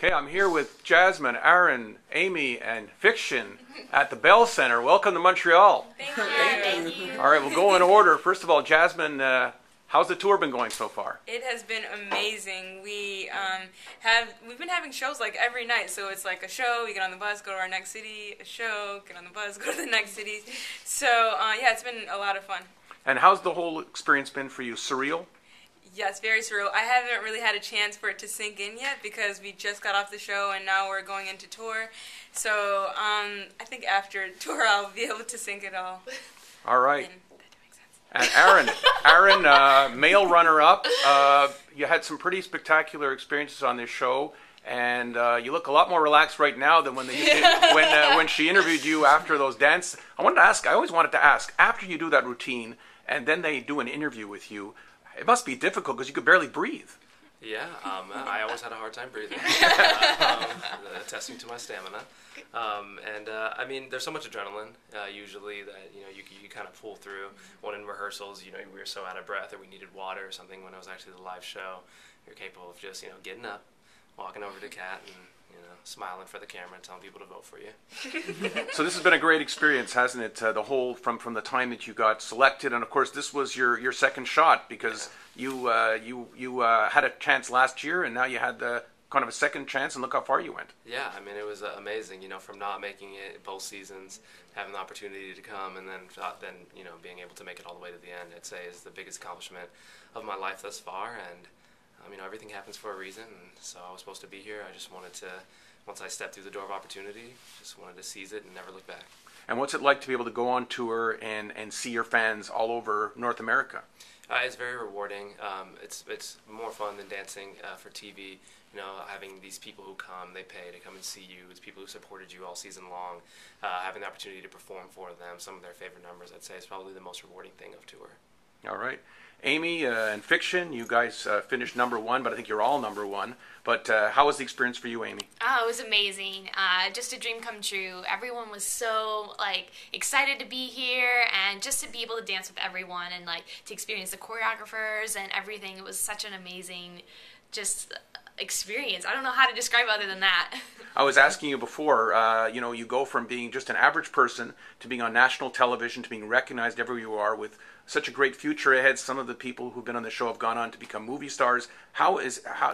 Okay, I'm here with Jasmine, Erin, Amy, and Fik-Shun at the Bell Center. Welcome to Montreal. Thank you. Thank you. All right, we'll go in order. First of all, Jasmine, how's the tour been going so far? It has been amazing. We've been having shows like every night. So it's like a show, we get on the bus, go to our next city, a show, get on the bus, go to the next city. So yeah, it's been a lot of fun. And how's the whole experience been for you? Surreal? Yes, very surreal. I haven't really had a chance for it to sink in yet because we just got off the show and now we're going into tour. So I think after tour I'll be able to sink it all. All right. And Erin, male runner-up. You had some pretty spectacular experiences on this show, and you look a lot more relaxed right now than when she interviewed you after those dances. I always wanted to ask, after you do that routine and then they do an interview with you, it must be difficult because you could barely breathe. Yeah, I always had a hard time breathing, attesting to my stamina. I mean, there's so much adrenaline usually that you kind of pull through. One in rehearsals, we were so out of breath or we needed water or something. When it was actually the live show, you're capable of just getting up, walking over to Kat, and smiling for the camera and telling people to vote for you. So this has been a great experience, hasn't it? The whole from the time that you got selected, and of course this was your second shot because you had a chance last year, and now you had the kind of a second chance, and look how far you went. Yeah, I mean it was amazing. From not making it both seasons, having the opportunity to come, and then being able to make it all the way to the end, I'd say is the biggest accomplishment of my life thus far. And everything happens for a reason, and so I was supposed to be here. I just wanted to. Once I stepped through the door of opportunity, just wanted to seize it and never look back. And what's it like to be able to go on tour and see your fans all over North America? It's very rewarding. It's more fun than dancing for TV. Having these people who come, they pay to come and see you. It's people who supported you all season long. Having the opportunity to perform for them, some of their favorite numbers, I'd say, is probably the most rewarding thing of tour. All right. Amy and Fik-Shun, you guys finished #1, but I think you're all #1. But how was the experience for you, Amy? Oh, it was amazing. Just a dream come true. Everyone was so excited to be here and just to be able to dance with everyone and to experience the choreographers and everything. It was such an amazing experience. I don't know how to describe other than that. I was asking you before, you go from being just an average person to being on national television to being recognized everywhere you are with such a great future ahead. Some of the people who've been on the show have gone on to become movie stars. How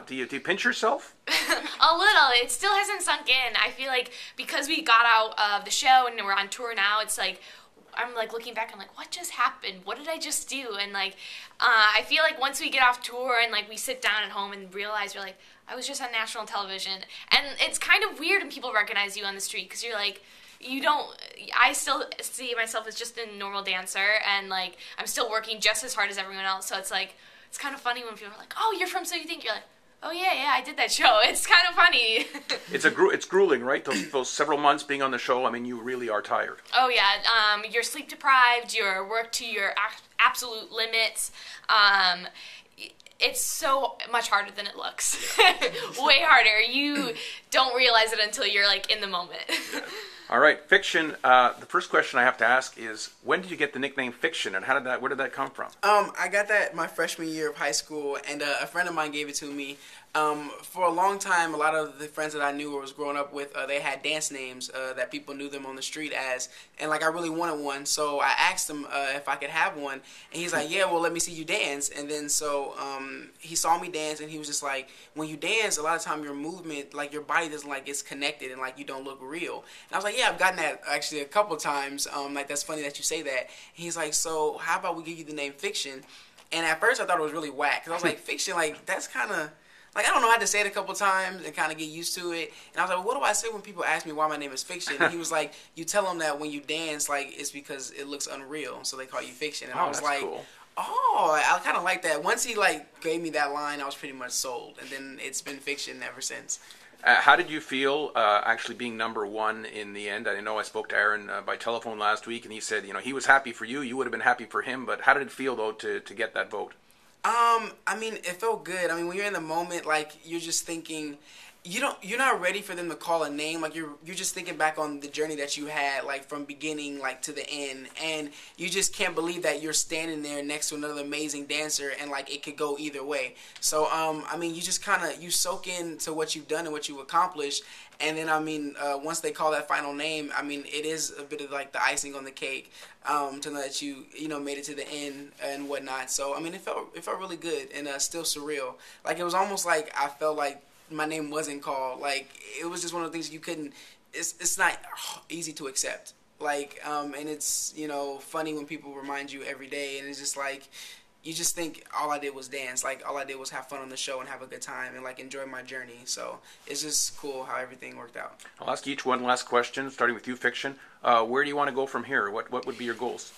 do you pinch yourself? A little. It still hasn't sunk in. I feel like because we got out of the show and we're on tour now, it's I'm looking back, I'm what just happened? What did I just do? And I feel like once we get off tour and we sit down at home and realize we're I was just on national television. And it's kind of weird when people recognize you on the street because you're I still see myself as just a normal dancer and I'm still working just as hard as everyone else. So it's it's kind of funny when people are oh, you're from So You Think. You're oh yeah, I did that show. It's kind of funny. It's grueling, right? Those several months being on the show. You really are tired. Oh yeah, you're sleep deprived. You're worked to your absolute limits. It's so much harder than it looks. Way harder. You don't realize it until you're in the moment. Yeah. All right, Fik-Shun. The first question I have to ask is, when did you get the nickname Fik-Shun, and where did that come from? I got that my freshman year of high school, and a friend of mine gave it to me. For a long time, a lot of the friends that I knew or was growing up with, they had dance names that people knew them on the street as, and I really wanted one, so I asked him if I could have one, and he's like, yeah, well, let me see you dance. And then so he saw me dance, and he was just when you dance, a lot of time your movement, your body doesn't it's connected, and you don't look real. And I was like, yeah, I've gotten that actually a couple of times. That's funny that you say that. And he's like, so how about we give you the name Fik-Shun? And at first I thought it was really whack, because I was like, Fik-Shun, that's kind of I don't know, I had to say it a couple times and kind of get used to it. And I was like, well, what do I say when people ask me why my name is Fik-Shun? And he was like, you tell them that when you dance, it's because it looks unreal, so they call you Fik-Shun. And I was like, cool. Oh, I kind of like that. Once he gave me that line, I was pretty much sold. And then it's been Fik-Shun ever since. How did you feel actually being #1 in the end? I know I spoke to Erin by telephone last week, and he said, he was happy for you. You would have been happy for him. But how did it feel, though, to get that vote? It felt good. When you're in the moment, you're just thinking, you're not ready for them to call a name. Like you're just thinking back on the journey that you had, like from beginning like to the end, and you just can't believe that you're standing there next to another amazing dancer, and like it could go either way. So I mean, you just kind of you soak into what you've done and what you've accomplished, and then I mean, once they call that final name, I mean, it is a bit of like the icing on the cake to know that you know made it to the end and whatnot. So I mean, it felt really good and still surreal. Like it was almost like I felt like my name wasn't called. Like it was just one of the things you couldn't. It's not easy to accept. Like and it's funny when people remind you every day, and it's just like you just think all I did was dance. Like all I did was have fun on the show and have a good time and like enjoy my journey. So it's just cool how everything worked out. I'll ask each one last question, starting with you, Fik-Shun. Where do you want to go from here? What would be your goals?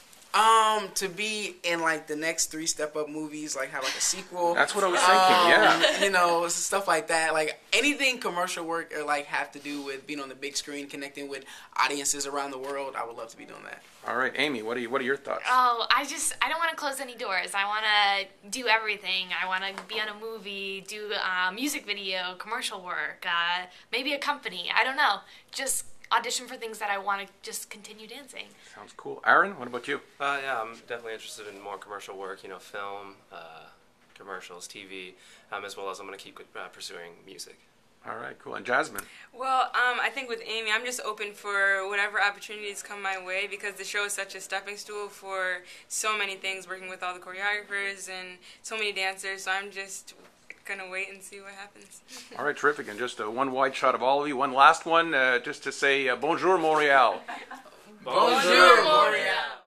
To be in like the next 3 Step Up movies, like have like a sequel. That's what I was thinking. Yeah. Stuff like that. Like anything commercial work or like have to do with being on the big screen, connecting with audiences around the world. I would love to be doing that. All right, Amy, what are your thoughts? Oh, I don't want to close any doors. I want to do everything. I want to be on a movie, do a music video, commercial work, maybe a company. I don't know. Just audition for things that I want to just continue dancing. Sounds cool. Erin, what about you? Yeah, I'm definitely interested in more commercial work, film, commercials, TV, as well as I'm going to keep pursuing music. All right, cool. And Jasmine? Well, I think with Amy, I'm just open for whatever opportunities come my way because the show is such a stepping stool for so many things, working with all the choreographers and so many dancers, so I'm just gonna wait and see what happens. All right, terrific. And just one wide shot of all of you. One last one, just to say bonjour, Montreal. Bonjour, Montreal.